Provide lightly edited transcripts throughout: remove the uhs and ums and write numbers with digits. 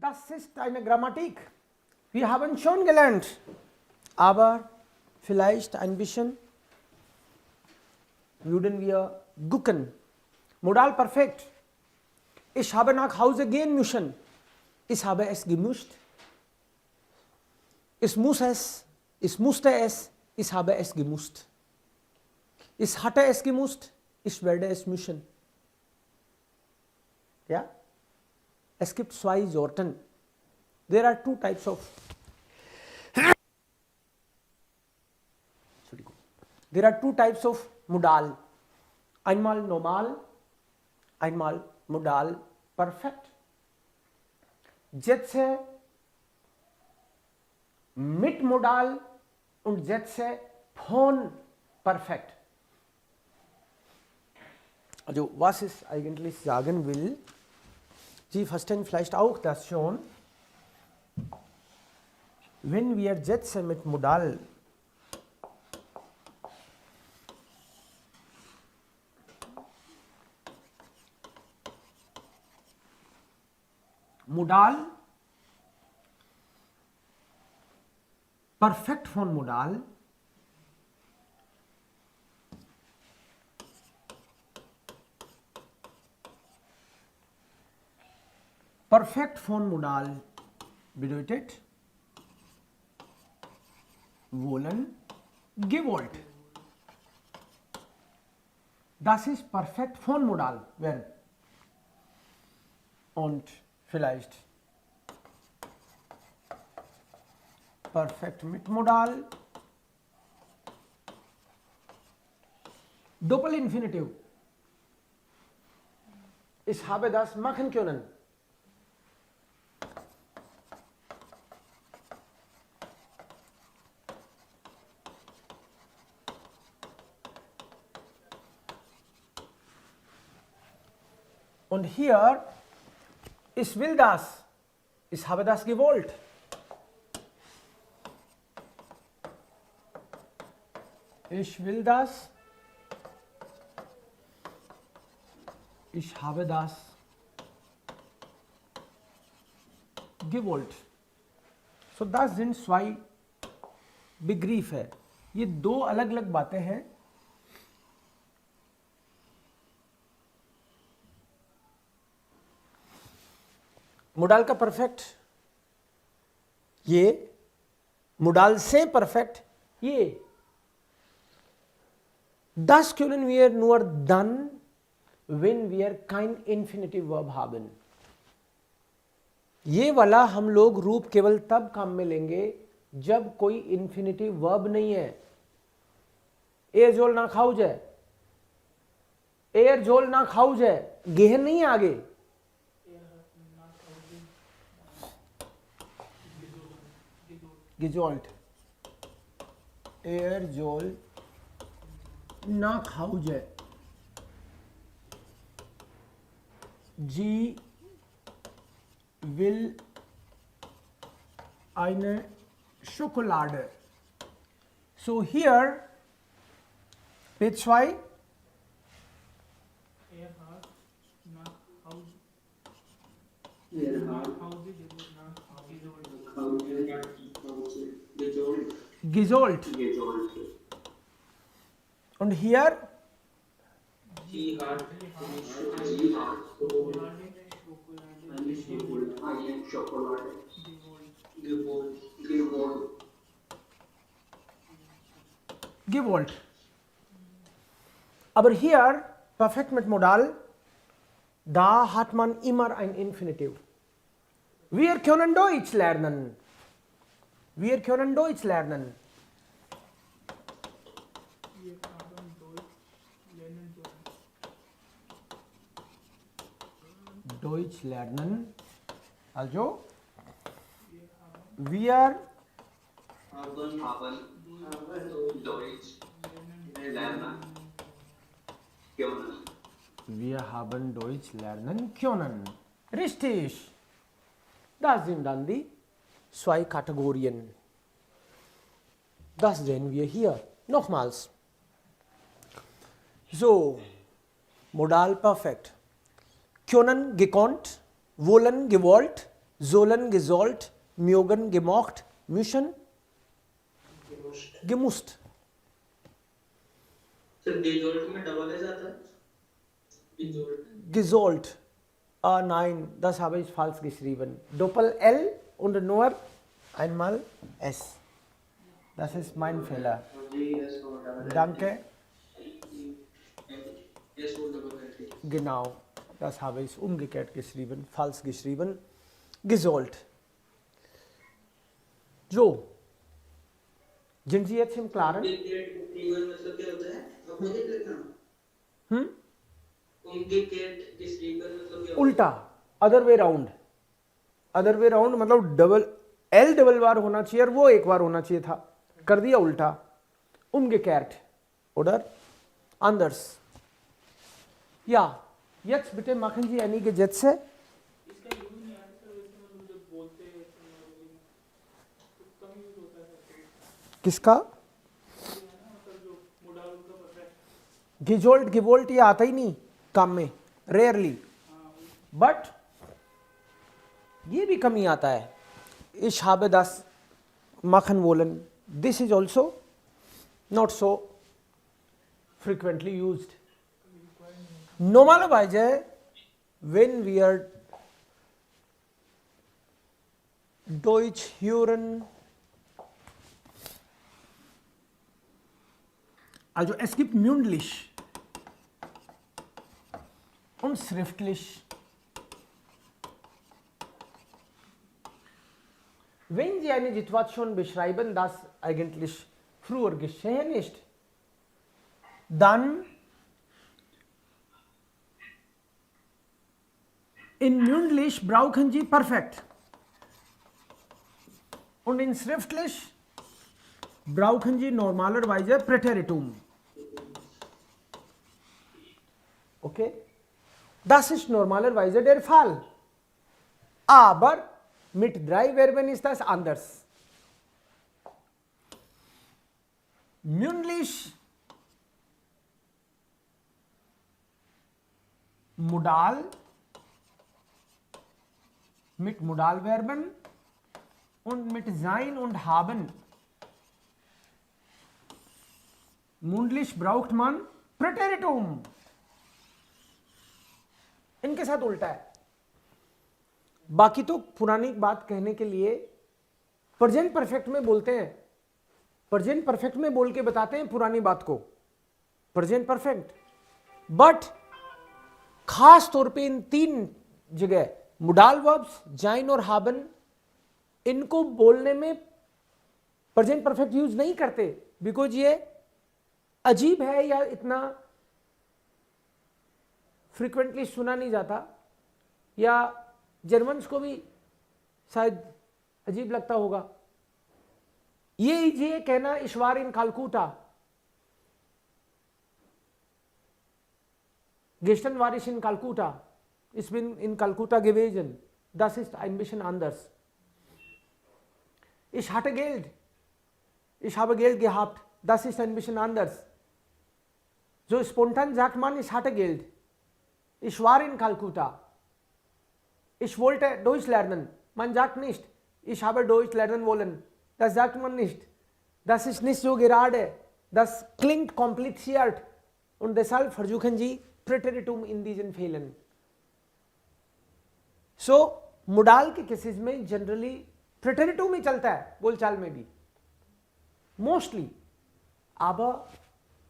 Das ist eine Grammatik. Wir haben schon gelernt, aber vielleicht ein bisschen würden wir gucken. Modal perfekt. Ich habe nach Hause gehen müssen. Ich habe es gemusst. Ich muss es. Ich musste es. Ich habe es gemusst. Ich hatte es gemusst. Ich werde es müssen. Ja? Es gibt zwei Sorten. There are two types of. There are two types of modal. Einmal normal, einmal modal perfekt. Sätze mit modal und Sätze von perfekt. Also was ich eigentlich sagen will, Sie verstehen vielleicht auch das schon, wenn wir Sätze mit Modal perfekt von Modal perfekt von Modal bedeutet wollen, gewollt. Das ist perfekt von Modal Verb. Und vielleicht perfekt mit Modal, Doppelinfinitiv. Ich habe das machen können. Und hier, ich will das, ich habe das gewollt. Ich will das, ich habe das gewollt. So das sind zwei Begriffe. ये दो अलग अलग बातें हैं. Modal का perfect, ये modal से perfect, ये das können wir nur dann, wenn wir kein infinitive verb haben. ये वाला हम लोग रूप केवल तब काम में लेंगे जब कोई इंफिनिटिव वर्ब नहीं है. ए जोल ना खाऊ जाए, एर जोल ना खाऊ जाए, गहन नहीं है आगे. Gejolt, er jol nach Hause, sie will eine Schokolade. So here, page 2. Er hat nach Hause. Gejolt. Und hier Sie hat eine Schokolade gewollt. Aber hier, perfekt mit Modal, da hat man immer ein Infinitiv. Wir können Deutsch lernen. Wir können Deutsch lernen. Wir haben Deutsch lernen sollen. Deutsch lernen. Also, wir haben Deutsch lernen können. Wir haben Deutsch lernen können. Richtig. Das sind dann die zwei Kategorien. Das sehen wir hier. Nochmals. So, Modal perfekt. Können gekonnt, wollen gewollt, Sollen, gesollt, mögen, gemocht, müssen, gemusst. Sir गेजोल्ट में double S आता है गेजोल्ट Gesollt. Nein, das habe ich falsch geschrieben. Doppel-L und nur einmal S. Das ist mein Fehler. Danke. S और double S Genau, das habe ich umgekehrt geschrieben, falsch geschrieben. Gesollt. So. Sind Sie jetzt im Klaren? मतलब क्या होता है opposite लिखना उनके cat receiver मतलब क्या उल्टा, other way round. Other way round मतलब डबल एल डबल बार होना चाहिए और वो एक बार होना चाहिए था, कर दिया उल्टा. umgekehrt oder anders. Ja, jetzt bitte machen Sie einige Sätze. इसका यूज नहीं आता सर वैसे मतलब जब बोलते हैं तो कम यूज होता है सर किसका? ये है ना मतलब जो मोडाल का परफेक्ट गिजोल्ट गिवोल्ट ये आता ही नहीं काम में, रेयरली. बट ये भी कमी आता है. Ich habe das machen wollen. This is also not so frequently used. Normalerweise, wenn wir Deutsch hören, also es gibt mündlich und schriftlich. Wenn Sie eine Situation beschreiben, das eigentlich früher geschehen ist, dann in mündlich brauchen Sie perfekt und in schriftlich brauchen Sie normalerweise Präteritum. Okay? Das ist normalerweise der Fall. Aber mit drei Verben ist das anders. Mündlich Modal mit Modalverben und mit sein und haben. Mündlich braucht man Präteritum. इनके साथ उल्टा है. बाकी तो पुरानी बात कहने के लिए प्रेजेंट परफेक्ट में बोलते हैं, प्रेजेंट परफेक्ट में बोल के बताते हैं पुरानी बात को, प्रेजेंट परफेक्ट. बट खास तौर पे इन तीन जगह मोडाल वर्ब्स, जाइन और हाबन, इनको बोलने में प्रेजेंट परफेक्ट यूज नहीं करते बिकॉज ये अजीब है या इतना फ्रीक्वेंटली सुना नहीं जाता, या जर्मन्स को भी शायद अजीब लगता होगा. ये कहना ईश्वर इन कालकूटा, gestern war ich in Kalkutta, ich bin in Kalkutta gewesen, das ist ein bisschen anders. Ich hatte Geld, ich habe Geld gehabt, das ist ein bisschen anders. So spontan sagt man, ich hatte Geld, ich war in Kalkutta, ich wollte Deutsch lernen. Man sagt nicht, ich habe Deutsch lernen wollen, das sagt man nicht. Das ist nicht so gerade, das klingt kompliziert und deshalb versuchen Sie Präteritum in diesen Fällen. So modal के cases में generally Präteritum ही चलता है बोलचाल में भी mostly, aber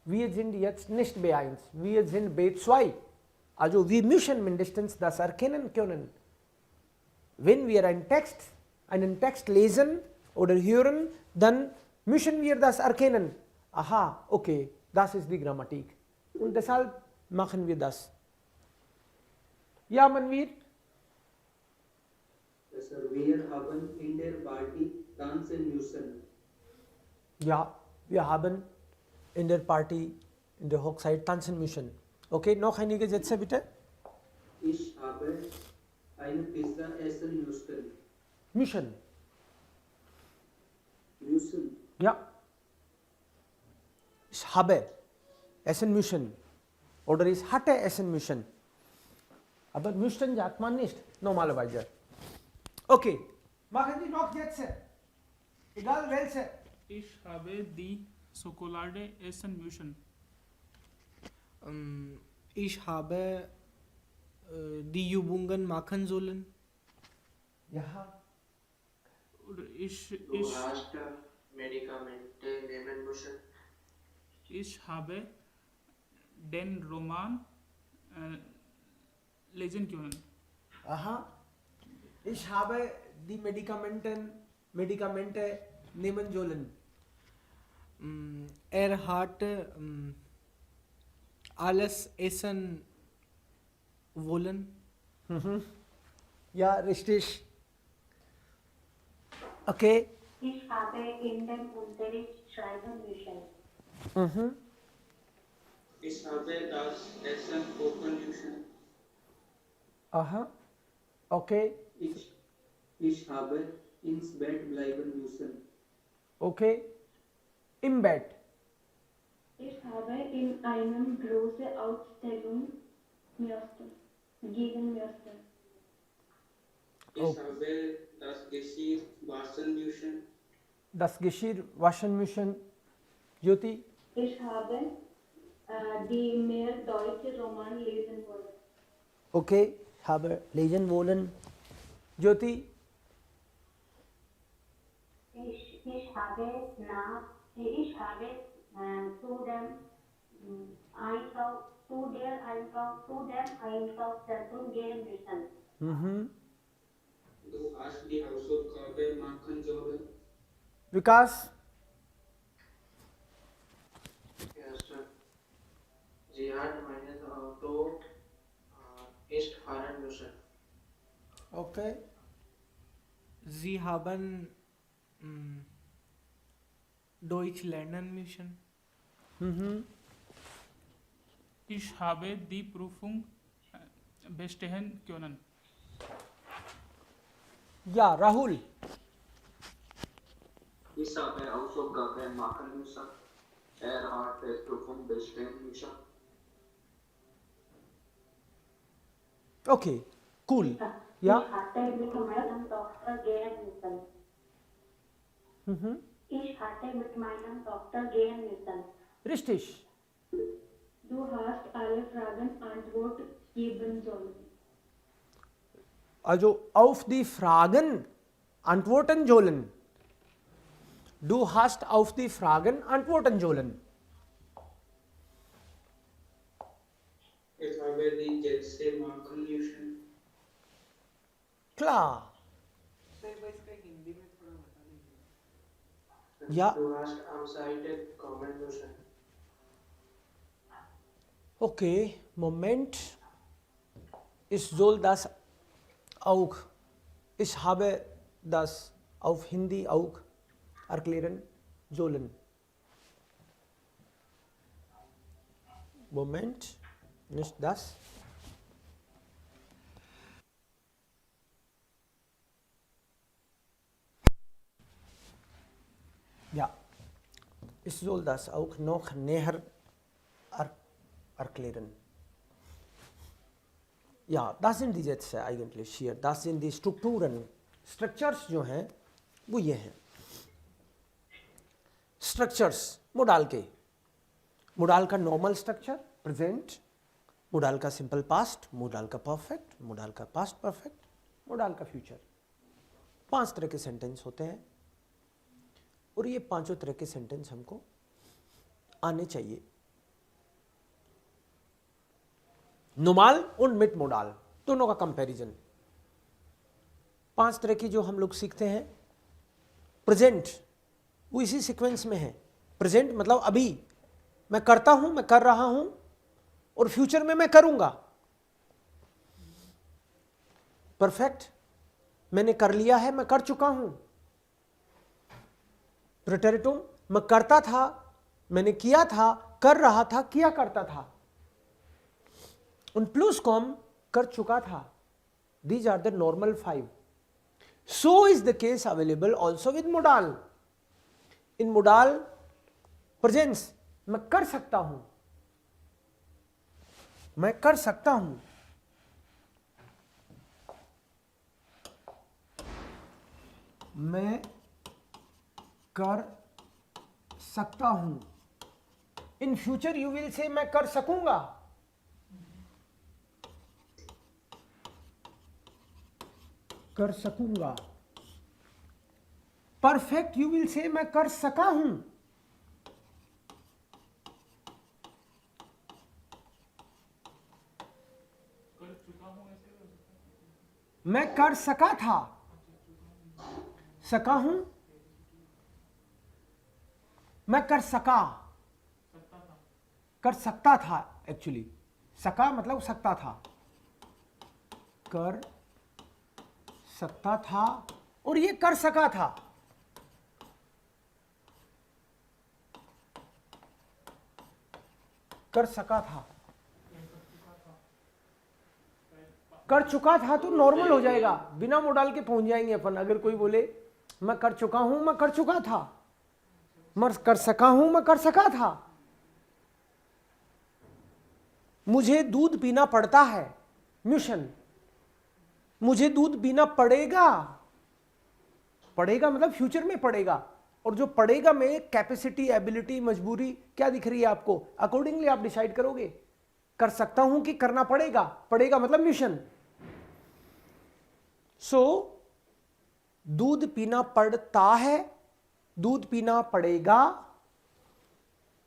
wir sind jetzt nicht B1, wir sind B2, also wir müssen mindestens das erkennen können. Wenn wir einen Text lesen oder hören, dann müssen wir das erkennen. Aha, okay, das ist die Grammatik. Und deshalb machen wir das. Ja, Manvir? Sir, wir haben in der Party tanzen müssen. Ja, wir haben in der Party, in der Hochzeit tanzen müssen. Okay, noch einige Sätze bitte. Ich habe eine Pizza essen müssen. Müssen. Müssen. Ja. Ich habe essen müssen. Oder ich hatte essen müssen. Aber müssen sagt man nicht normalerweise. Okay, machen Sie noch jetzt, egal welche. Ich habe die Schokolade essen müssen. Ich habe die Übungen machen sollen. Ja. Oder Du hast Medikamente nehmen müssen. ich habe den Roman lesen können. Aha. Ich habe die Medikamente nehmen sollen. Hat alles essen wollen. Ja, richtig. Okay. Ich habe in dem Unterricht schreiben müssen. Ich habe das Essen kochen müssen. Aha. Okay. Ich habe ins Bett bleiben müssen. Okay. Im Bett. Ich habe in einem großen Ausstellung gehen müssen. Ich habe das Geschirr waschen müssen. Das Geschirr waschen müssen. Jyoti. Ich habe die mehr deutsche Roman lesen wollen. Okay. Habe lesen wollen. Jyoti. Ich habe zu dem Einkaufszentrum gehen müssen. Du hast die Hausaufgaben machen sollen. Vikas. Yes, sir. Sie hat mein Auto nicht fahren müssen. Okay. Sie haben Deutsch lernen müssen. Ich habe die Prüfung bestehen können. Ja, Rahul. Ich habe Hausaufgaben machen müssen. Hat die Prüfung bestehen müssen. Okay. Cool. Ja. Ich hatte mit meiner Tochter gehen müssen. Richtig. Du hast alle Fragen Antwort geben sollen. Also auf die Fragen antworten sollen. Du hast auf die Fragen antworten sollen. Ich habe die Sätze machen müssen. Klar. Ja. Du hast am Seite kommen müssen. Okay, Moment. Ich soll das auch, ich habe das auf Hindi auch erklären sollen. Moment, nicht das. Ja, ich soll das auch noch näher erklären. Ja, das sind die Sätze eigentlich hier. Das sind die Strukturen. Structures जो हैं वो ये हैं. Structures modal के. Modal का normal structure present, modal का simple past, modal का perfect, modal का पास्ट परफेक्ट, मोडाल का फ्यूचर. 5 तरह के सेंटेंस होते हैं और ये 5 तरह के सेंटेंस हमको आने चाहिए. नोमाल और मिट मोडाल दोनों का कंपैरिजन. 5 तरह की जो हम लोग सीखते हैं. प्रेजेंट वो इसी सीक्वेंस में है. प्रेजेंट मतलब अभी मैं करता हूं, मैं कर रहा हूं, और फ्यूचर में मैं करूंगा. परफेक्ट मैंने कर लिया है, मैं कर चुका हूं. प्रेटेरिटुम मैं करता था, मैंने किया था, कर रहा था, किया करता था. उन प्लूसकॉम कर चुका था. These are the normal 5. So is the case available also with modal. In modal presence मैं कर सकता हूं, मैं कर सकता हूं. मैं कर सकता हूं. इन फ्यूचर यू विल से मैं कर सकूंगा. कर सकूंगा. परफेक्ट यू विल से मैं कर सका हूं. कर चुका हूँ ऐसे हो सकता है. मैं कर सका था. सका हूं. मैं कर सका. सकता था. कर सकता था. एक्चुअली सका मतलब सकता था. कर सकता था और ये कर सका था. कर सका था. कर चुका था तो नॉर्मल हो जाएगा, बिना मोडाल के पहुंच जाएंगे अपन. अगर कोई बोले मैं कर चुका हूं, मैं कर चुका था. मैं कर सका हूं, मैं कर सका था. मुझे दूध पीना पड़ता है. म्यूशन. मुझे दूध पीना पड़ेगा. पड़ेगा मतलब फ्यूचर में पड़ेगा. और जो पड़ेगा में कैपेसिटी, एबिलिटी, मजबूरी क्या दिख रही है आपको, अकॉर्डिंगली आप डिसाइड करोगे. कर सकता हूं कि करना पड़ेगा. पड़ेगा मतलब मिशन. सो दूध पीना पड़ता है. दूध पीना पड़ेगा.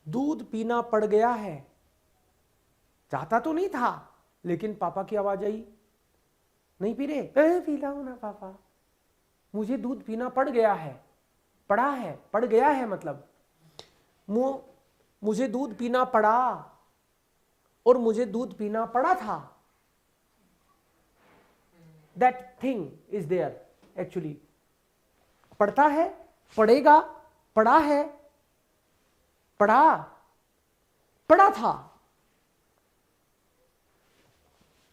दूध पीना पड़ गया है. चाहता तो नहीं था, लेकिन पापा की आवाज आई, नहीं पी रहे, पी लाओ ना पापा. मुझे दूध पीना पड़ गया है. पड़ा है, पड़ गया है मतलब मुझे दूध पीना पड़ा और मुझे दूध पीना पड़ा था. That thing is there. Actually पड़ता है, पड़ेगा, पड़ा है, पड़ा, पड़ा था.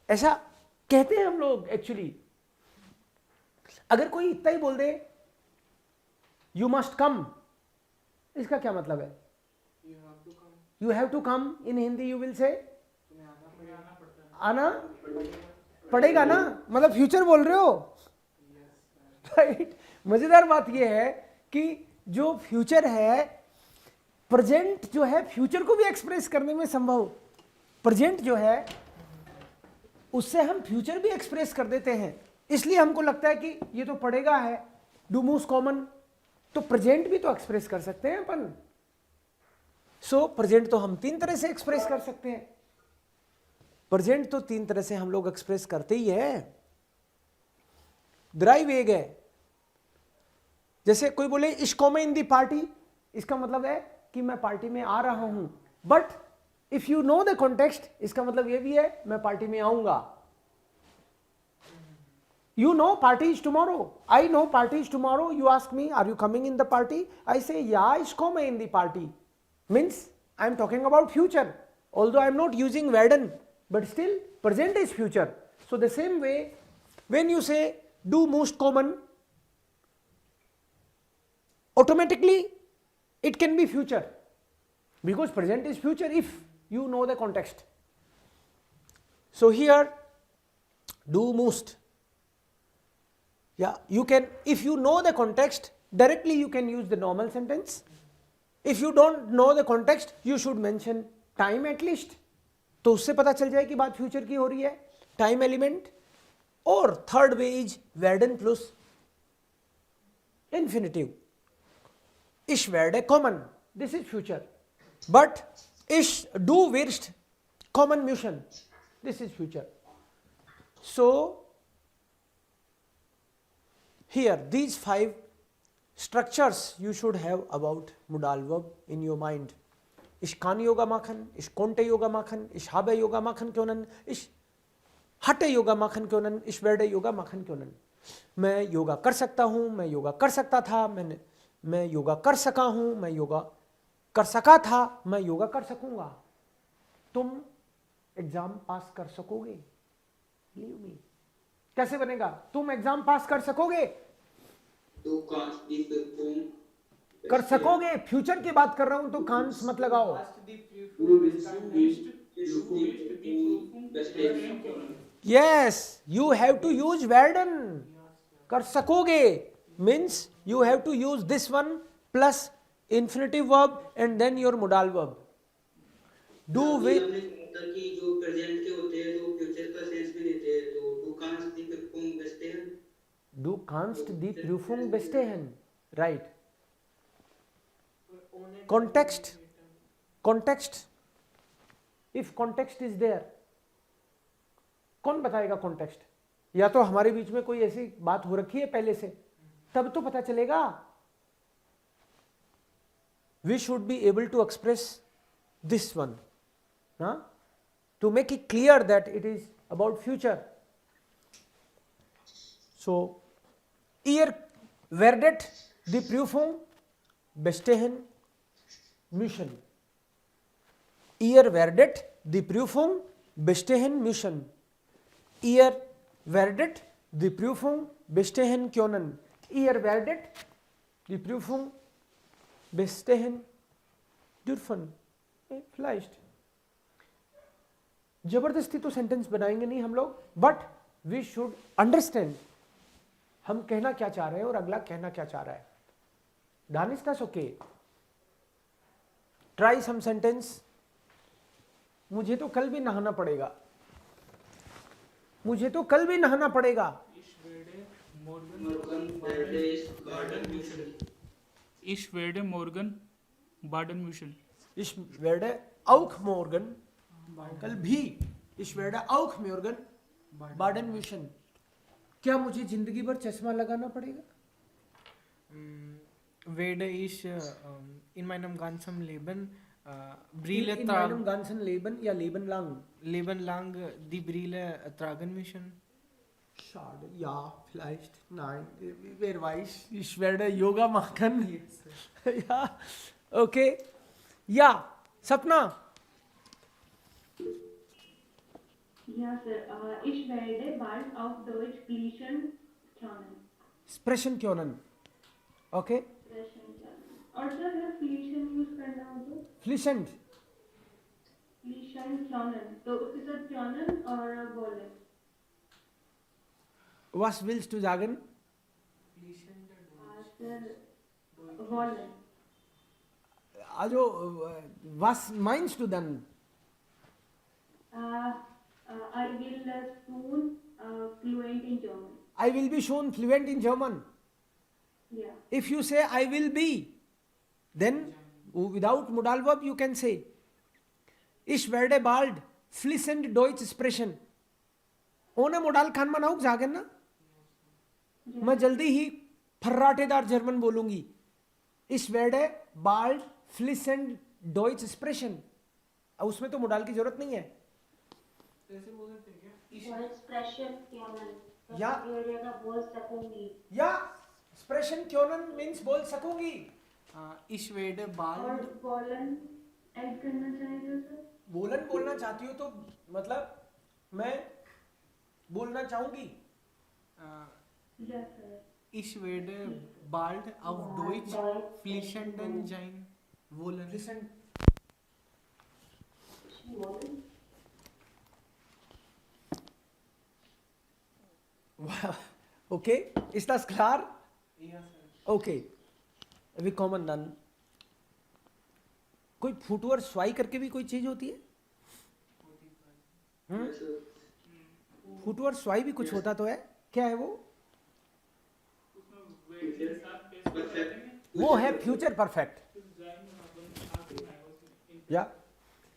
ऐसा कहते हैं हम लोग. एक्चुअली अगर कोई इतना ही बोल दे यू मस्ट कम, इसका क्या मतलब है? You have to come. In Hindi you will say आना पड़ेगा ना, मतलब फ्यूचर बोल रहे हो. राइट. मजेदार बात यह है कि जो फ्यूचर है, प्रेजेंट जो है फ्यूचर को भी एक्सप्रेस करने में संभव. प्रेजेंट जो है उससे हम फ्यूचर भी एक्सप्रेस कर देते हैं. इसलिए हमको लगता है कि ये तो पड़ेगा है, डू मोस्ट कॉमन, तो प्रेजेंट भी तो एक्सप्रेस कर सकते हैं अपन. सो प्रेजेंट तो हम तीन तरह से एक्सप्रेस कर सकते हैं. प्रेजेंट तो तीन तरह से हम लोग एक्सप्रेस करते ही है. ड्राइव एक है. जैसे कोई बोले इश्को में इन दी पार्टी, इसका मतलब है कि मैं पार्टी में आ रहा हूं. But if you know the context, इसका मतलब यह भी है मैं पार्टी में आऊंगा. You know party is tomorrow. I know party is tomorrow. You ask me, are you coming in the party? I say, yeah, ich komme in the party. Means I am talking about future. Although I am not using werden, but still present is future. So the same way, when you say do most common, automatically it can be future, because present is future if you know the context. So here, do most. Yeah, you can, if you know the context, directly you can use the normal sentence. If you don't know the context, you should mention time at least. तो उससे पता चल जाए कि बात future की हो रही है. Time element. और third way is werden plus infinitive. Ich werde kommen. This is future. But ich du wirst kommen müssen. This is future. So here these 5 structures you should have about modal verb in your mind. Ich kann Yoga machen, ich konnte Yoga machen, ich habe Yoga machen können, ich hatte Yoga machen können, ich werde Yoga machen können. मैं योगा कर सकता हूँ, मैं योगा कर सकता था, मैं योगा कर सका हूँ, मैं योगा कर सका था, मैं योगा कर सकूंगा. तुम एग्जाम पास कर सकोगे. Leave me. कैसे बनेगा? तुम एग्जाम पास कर सकोगे. तो कांच दी परफॉर्म कर सकोगे. फ्यूचर की बात कर रहा हूं तो कांस मत लगाओ. Yes, you have to use werden. कर सकोगे. means you have to use this one plus infinitive verb and then your modal verb. Do अभी with हमने कहा था कि जो प्रेजेंट के होते हैं तो फ्यूचर का सेंस भी देते हैं, तो du kannst die Prüfung bestehen. du kannst die Prüfung bestehen, right? Context, context, if context is there, कौन बताएगा context? या तो हमारे बीच में कोई ऐसी बात हो रखी है पहले से, तब तो पता चलेगा. We should be able to express this one, huh? To make it clear that it is about future. So, ihr werdet die Prüfung bestehen müssen. Ihr werdet die Prüfung bestehen müssen. Ihr werdet die Prüfung bestehen können. Ihr werdet die Prüfung bestehen dürfen. Vielleicht. जबरदस्ती तो sentence बनाएंगे नहीं हम लोग, but we should understand हम कहना क्या चाह रहे हैं और अगला कहना क्या चाह रहा है. Danish, that's okay. Try some sentence. मुझे तो कल भी नहाना पड़ेगा. मुझे तो कल भी नहाना पड़ेगा. Ich werde morgen Morgen werde ich baden müssen. Ich werde morgen baden müssen. Ich werde auch morgen, कल भी, ich werde auch morgen baden müssen. क्या मुझे जिंदगी भर चश्मा लगाना पड़ेगा? Werde ich in meinem ganzen Leben Brille In meinem ganzen Leben या Leben lang. Leben lang die Brille tragen müssen? Schade, ja, vielleicht, nein, wer weiß, ich werde Yoga machen. Ja, okay. Ja, Sapna. Ja, sir. Ich werde bald auf Deutsch sprechen können. Sprechen können. Okay. Sprechen können. और sir अगर फ्लीशन use करना हो तो Fließend. फ्लीशन क्योनन, तो उसके साथ क्योनन और wallet. Was willst du sagen? Sir wallet. Also, was meinst du dann? I will soon fluent in German. I will be shown fluent in German. Yeah. If you say I will be, then without modal verb you can say Ich werde bald fließend Deutsch sprechen. ohne modal kann man auch sagen ना. मैं जल्दी ही फर्राटेदार German बोलूंगी. Ich werde bald fließend Deutsch sprechen. उसमें तो modal की जरूरत नहीं है. Expression क्योनन. या का बोल सकूंगी. या expression können means बोल सकूंगी. Ich werde और bald वॉलन ऐड करना चाहेंगे सर. बोलन बोलना चाहती हो तो मतलब मैं बोलना चाहूंगी. Yes, sir. Ich werde bald auf Deutsch fließend sein wollen. Listen. Okay, ist das klar? Yes, sir. Okay, we common done. कोई फुटवर स्वाई करके भी कोई चीज होती है? फुटवर स्वाई भी कुछ होता तो है. क्या है वो? उसमें वेट के साथ पेस्ट कर देंगे. वो है फ्यूचर परफेक्ट. फिर जाएंगे अपन आगे में आएगा उसमें. या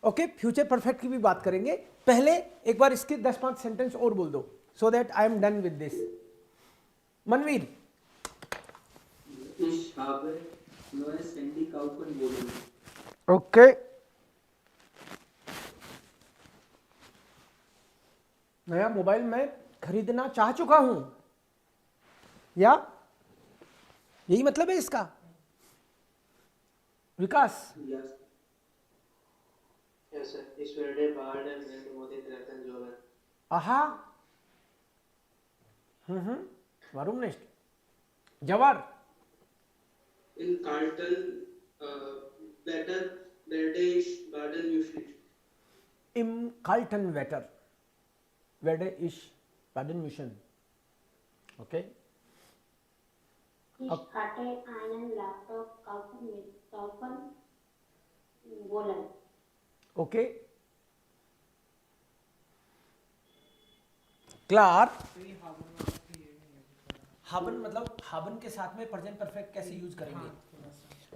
ओके, फ्यूचर परफेक्ट की भी बात करेंगे. पहले एक बार इसके 10-5 सेंटेंस और बोल दो so that I am done with this. Manveer. Ich habe neues Handy kaufen wollen. Okay. नया मोबाइल मैं खरीदना चाह चुका हूं. या यही मतलब है इसका. विकास. Yes. Yes, sir. Ich werde bald mit Modi treffen sollen. आहा. वारुम नेक्स्ट. जवार. In Carlton, better werde ich baden müssen. Im kalten Wetter werde ich baden müssen. Okay. Ich hatte einen Laptop kaufen wollen. Okay, clear. हाबन मतलब हाबन के साथ में present perfect कैसे use करेंगे,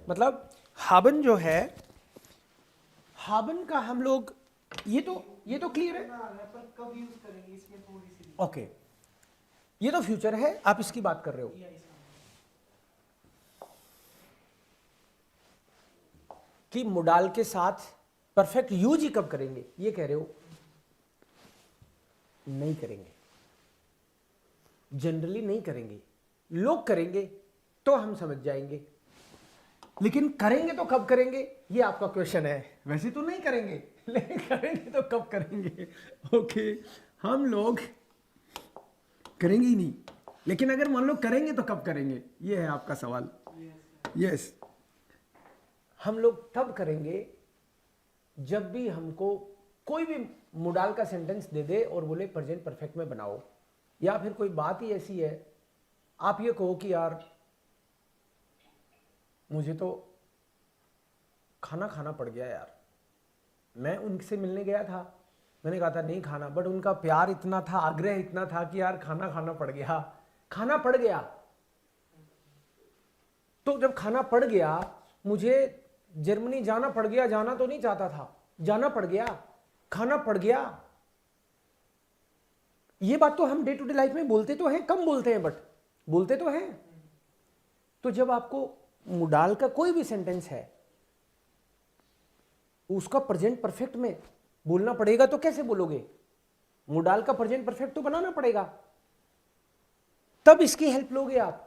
मतलब हाबन जो है, हाबन का हम लोग ये तो क्लियर है, पर कब यूज करेंगे इसमें थोड़ी सी ओके। ये तो फ्यूचर है, आप इसकी बात कर रहे हो। कि मोडाल के साथ परफेक्ट यूज ही कब करेंगे, ये कह रहे हो। नहीं करेंगे, जनरली नहीं करेंगे। लोग करेंगे तो हम समझ जाएंगे, लेकिन करेंगे तो कब करेंगे, ये आपका क्वेश्चन है। वैसे तो नहीं करेंगे, लेकिन करेंगे तो कब करेंगे। ओके, हम लोग करेंगे ही नहीं, लेकिन अगर मान लो करेंगे तो कब करेंगे, ये है आपका सवाल। यस, हम लोग तब करेंगे जब भी हमको कोई भी मोडाल का सेंटेंस दे दे और बोले प्रेजेंट परफेक्ट में बनाओ, या फिर कोई बात ही ऐसी है, आप ये कहो कि यार मुझे तो खाना खाना पड़ गया यार, मैं उनसे मिलने गया था, मैंने कहा था नहीं खाना, बट उनका प्यार इतना था, आग्रह इतना था कि यार खाना खाना पड़ गया, खाना पड़ गया। तो जब खाना पड़ गया, मुझे जर्मनी जाना पड़ गया, जाना तो नहीं चाहता था, जाना पड़ गया, खाना पड़ गया। ये बात तो हम डे टू डे लाइफ में बोलते तो हैं, कम बोलते हैं, बट बोलते तो हैं। तो जब आपको मोडाल का कोई भी सेंटेंस है, उसका प्रेजेंट परफेक्ट में बोलना पड़ेगा, तो कैसे बोलोगे, मोडाल का प्रेजेंट परफेक्ट तो बनाना पड़ेगा, तब इसकी हेल्प लोगे आप।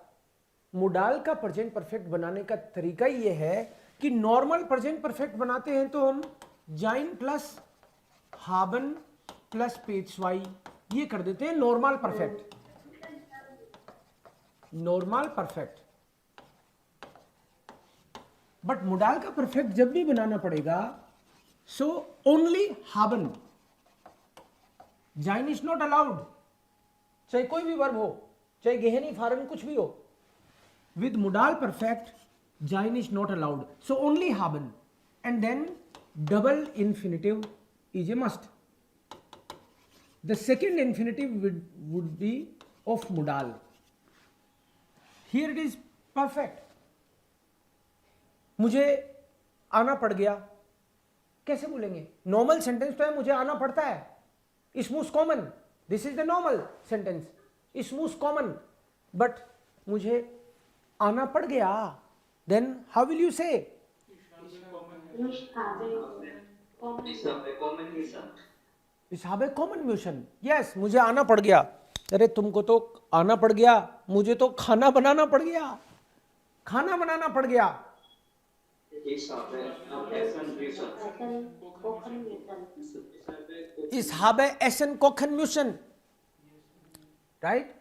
मोडाल का प्रेजेंट परफेक्ट बनाने का तरीका यह है कि नॉर्मल प्रेजेंट परफेक्ट बनाते हैं तो हम जाइन प्लस हाबन प्लस पेशवाई ये कर देते हैं normal perfect. Normal perfect, but modal का परफेक्ट जब भी बनाना पड़ेगा, सो ओनली हाबन, जाइन इज नॉट अलाउड। चाहे कोई भी वर्ब हो, चाहे गेहनी फारन कुछ भी हो, with modal perfect join is not allowed, so only haben, and then double infinitive is a must. The second infinitive would be of modal. Here it is perfect. मुझे आना पड़ गया, कैसे बोलेंगे, नॉर्मल सेंटेंस तो है मुझे आना पड़ता है, smooth common, this is the normal sentence, smooth common, but मुझे आना पड़ गया, देन हाउ विल यू से, इसाबे कॉमन म्यूशन। यस, मुझे आना पड़ गया, अरे तुमको तो आना पड़ गया, मुझे तो खाना बनाना पड़ गया, खाना बनाना पड़ गया। इसाबे एसन कोखन म्यूशन, राइट।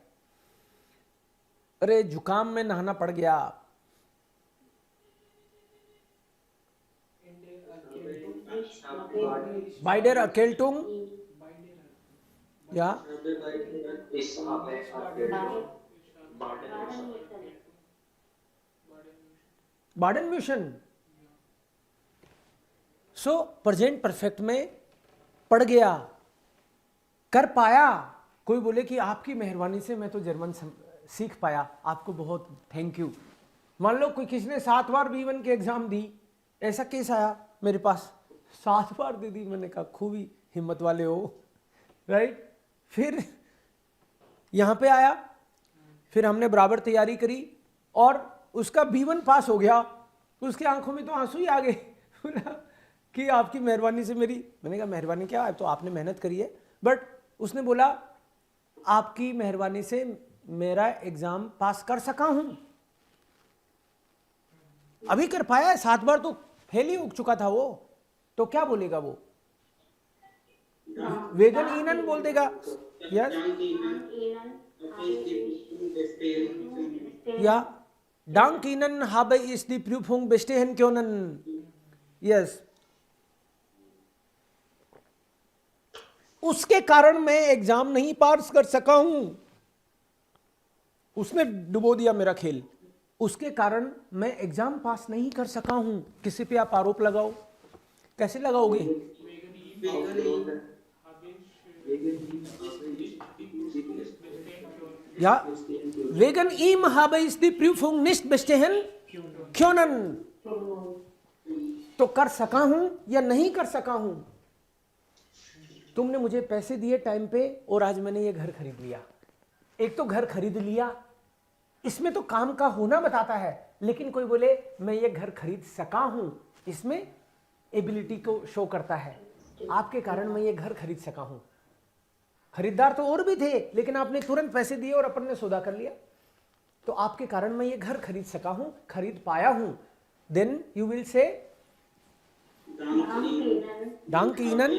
अरे जुकाम में नहाना पड़ गया, बाइडर अकेल्टुंग, या बार्डन म्यूशन। सो प्रेजेंट परफेक्ट में पड़ गया, कर पाया। कोई बोले कि आपकी मेहरबानी से मैं तो जर्मन सीख पाया, आपको बहुत थैंक यू। मान लो कोई किसी ने 7 बार B1 के एग्जाम दी, ऐसा केस आया मेरे पास, 7 बार दे दी, मैंने कहा खूब ही हिम्मत वाले हो, राइट। फिर यहाँ पे आया, फिर हमने बराबर तैयारी करी और उसका B1 पास हो गया, उसकी आंखों में तो आंसू ही आ गए। बोला कि आपकी मेहरबानी से मेरी, मैंने कहा मेहरबानी क्या है, तो आपने मेहनत करी है, बट उसने बोला आपकी मेहरबानी से मेरा एग्जाम पास कर सका हूं, अभी कर पाया है, 7 बार तो फेल ही हो चुका था वो, तो क्या बोलेगा वो, वेगन ईनन बोल देगा, यस, या डांक ईनन habe ist die Prüfung bestehen können, yes. उसके कारण मैं एग्जाम नहीं पास कर सका हूं, उसने डुबो दिया मेरा खेल, उसके कारण मैं एग्जाम पास नहीं कर सका हूं। किसी पे आप आरोप लगाओ, कैसे लगाओगे? या vegan ihm habe ich die Prüfung nicht bestehen können। तो कर सका हूं या नहीं कर सका हूं? तुमने मुझे पैसे दिए टाइम पे और आज मैंने ये घर खरीद लिया। एक तो घर खरीद लिया, इसमें तो काम का होना बताता है, लेकिन कोई बोले मैं ये घर खरीद सका हूं, इसमें एबिलिटी को शो करता है। आपके कारण मैं ये घर खरीद सका हूं। खरीदार तो और भी थे, लेकिन आपने तुरंत पैसे दिए और अपन ने सौदा कर लिया, तो आपके कारण मैं ये घर खरीद सका हूं, खरीद पाया हूं। Then you will say Dank Ihnen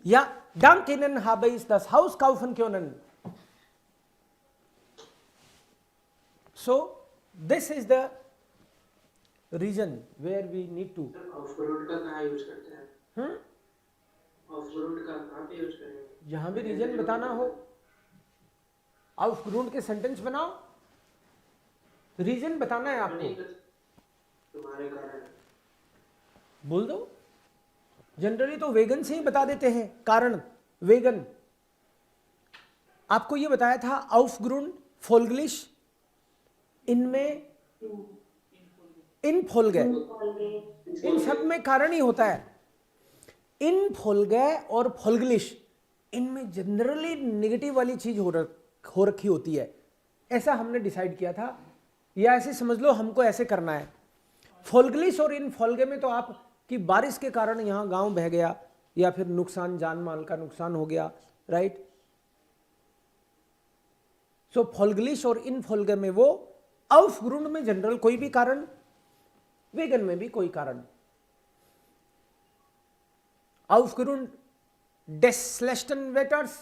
ja, dank Ihnen habe ich das Haus kaufen können. So this is the reason where we need to of road का कहाँ यूज करते हैं? ऑफ रोड का कहाँ पे यूज करेंगे? जहां भी रीजन बताना हो, ऑफ ग्राउंड के सेंटेंस बनाओ, रीजन बताना है आपको, तुम्हारे कारण बोल दो। जनरली तो वेगन से ही बता देते हैं कारण। वेगन आपको ये बताया था, aufgrund, folglich, इनमें इन फोल्गे, इन सब में कारण ही होता है। इन फोल्गे और फोल्गलिश, इनमें जनरली नेगेटिव वाली चीज हो रखी होती है। ऐसा हमने डिसाइड किया था, या ऐसे समझ लो हमको ऐसे करना है। फोल्गलिश और इन फोल्गे में तो आप कि बारिश के कारण यहाँ गांव बह गया, या फिर नुकसान, जान माल का नुकसान हो गया, राइट। सो फोल्गलिश और इन फोल्गे में वो, aufgrund में जनरल कोई भी कारण, वेगन में भी कोई कारण। aufgrund des schlechten Wetters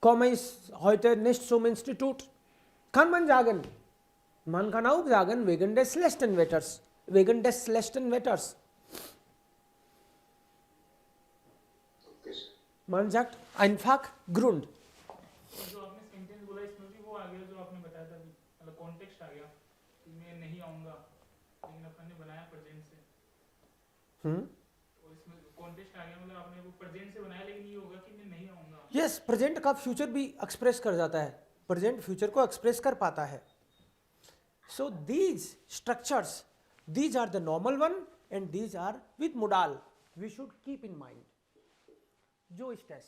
komme ich heute nicht zum Institut, kann man sagen. Man kann auch sagen, wegen des schlechten Wetters. Wegen des schlechten Wetters. Man sagt einfach Grund. जो आपने sentence बोला इसमें भी वो आ गया जो आपने बताया था, मतलब कॉन्टेक्स्ट आ गया कि मैं नहीं आऊंगा, लेकिन अपन ने बनाया प्रेजेंट से। और इसमें कॉन्टेक्स्ट आ गया, मतलब आपने वो प्रेजेंट से बनाया, लेकिन ये होगा कि मैं नहीं आऊंगा। यस, प्रेजेंट का फ्यूचर भी एक्सप्रेस कर जाता है, प्रेजेंट फ्यूचर को एक्सप्रेस कर पाता है। So these structures, these are the normal one and these are with modal, we should keep in mind. जो स्ट्रेस